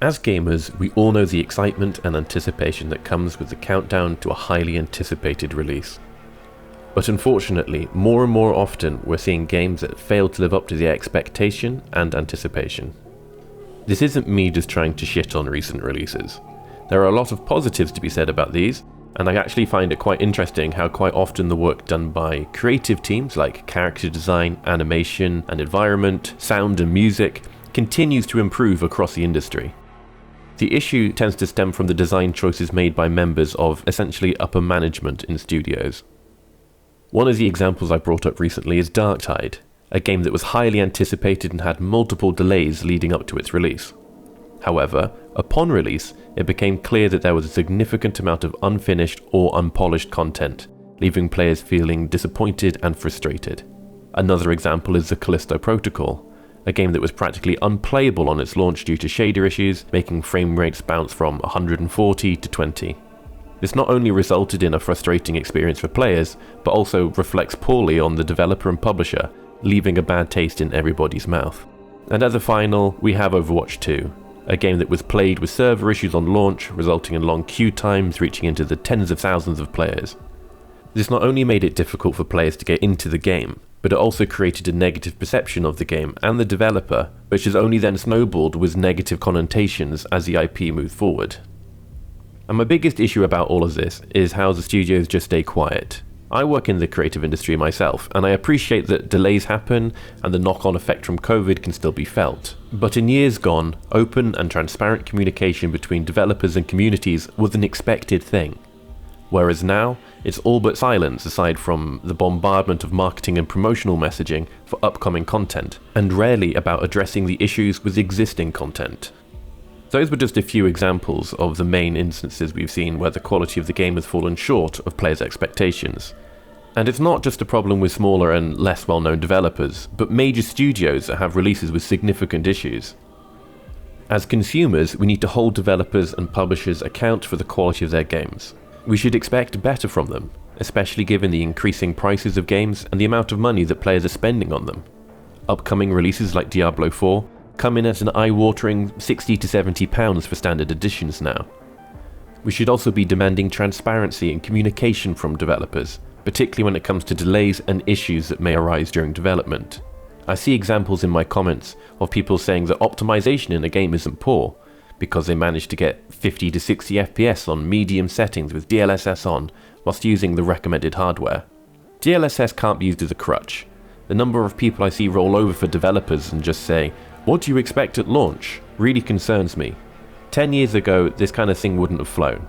As gamers, we all know the excitement and anticipation that comes with the countdown to a highly anticipated release. But unfortunately, more and more often we're seeing games that fail to live up to the expectation and anticipation. This isn't me just trying to shit on recent releases. There are a lot of positives to be said about these, and I actually find it quite interesting how quite often the work done by creative teams like character design, animation and environment, sound and music continues to improve across the industry. The issue tends to stem from the design choices made by members of essentially upper management in studios. One of the examples I brought up recently is Darktide, a game that was highly anticipated and had multiple delays leading up to its release. However, upon release, it became clear that there was a significant amount of unfinished or unpolished content, leaving players feeling disappointed and frustrated. Another example is the Callisto Protocol, a game that was practically unplayable on its launch due to shader issues, making frame rates bounce from 140 to 20. This not only resulted in a frustrating experience for players, but also reflects poorly on the developer and publisher, leaving a bad taste in everybody's mouth. And as a final, we have Overwatch 2, a game that was plagued with server issues on launch, resulting in long queue times reaching into the tens of thousands of players. This not only made it difficult for players to get into the game, but it also created a negative perception of the game and the developer, which has only then snowballed with negative connotations as the IP moved forward. And my biggest issue about all of this is how the studios just stay quiet. I work in the creative industry myself, and I appreciate that delays happen and the knock-on effect from COVID can still be felt. But in years gone, open and transparent communication between developers and communities was an expected thing. Whereas now, it's all but silence aside from the bombardment of marketing and promotional messaging for upcoming content, and rarely about addressing the issues with existing content. Those were just a few examples of the main instances we've seen where the quality of the game has fallen short of players' expectations. And it's not just a problem with smaller and less well-known developers, but major studios that have releases with significant issues. As consumers, we need to hold developers and publishers account for the quality of their games. We should expect better from them, especially given the increasing prices of games and the amount of money that players are spending on them. Upcoming releases like Diablo 4 come in at an eye-watering £60 to £70 for standard editions now. We should also be demanding transparency and communication from developers, particularly when it comes to delays and issues that may arise during development. I see examples in my comments of people saying that optimization in a game isn't poor, because they managed to get 50 to 60 FPS on medium settings with DLSS on, whilst using the recommended hardware. DLSS can't be used as a crutch. The number of people I see roll over for developers and just say, "What do you expect at launch?" really concerns me. 10 years ago, this kind of thing wouldn't have flown.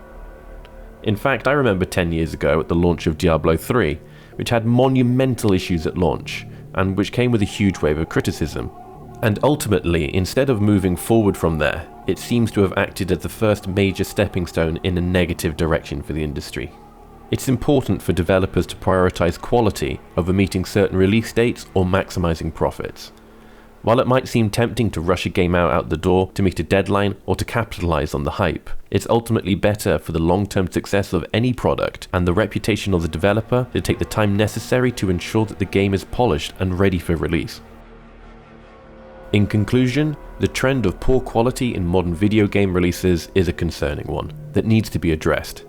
In fact, I remember 10 years ago at the launch of Diablo 3, which had monumental issues at launch, and which came with a huge wave of criticism. And ultimately, instead of moving forward from there, it seems to have acted as the first major stepping stone in a negative direction for the industry. It's important for developers to prioritize quality over meeting certain release dates or maximizing profits. While it might seem tempting to rush a game out the door to meet a deadline or to capitalize on the hype, it's ultimately better for the long-term success of any product and the reputation of the developer to take the time necessary to ensure that the game is polished and ready for release. In conclusion, the trend of poor quality in modern video game releases is a concerning one that needs to be addressed.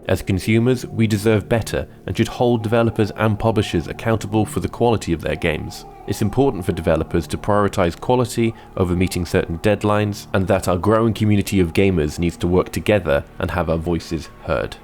As consumers, we deserve better and should hold developers and publishers accountable for the quality of their games. It's important for developers to prioritize quality over meeting certain deadlines, and that our growing community of gamers needs to work together and have our voices heard.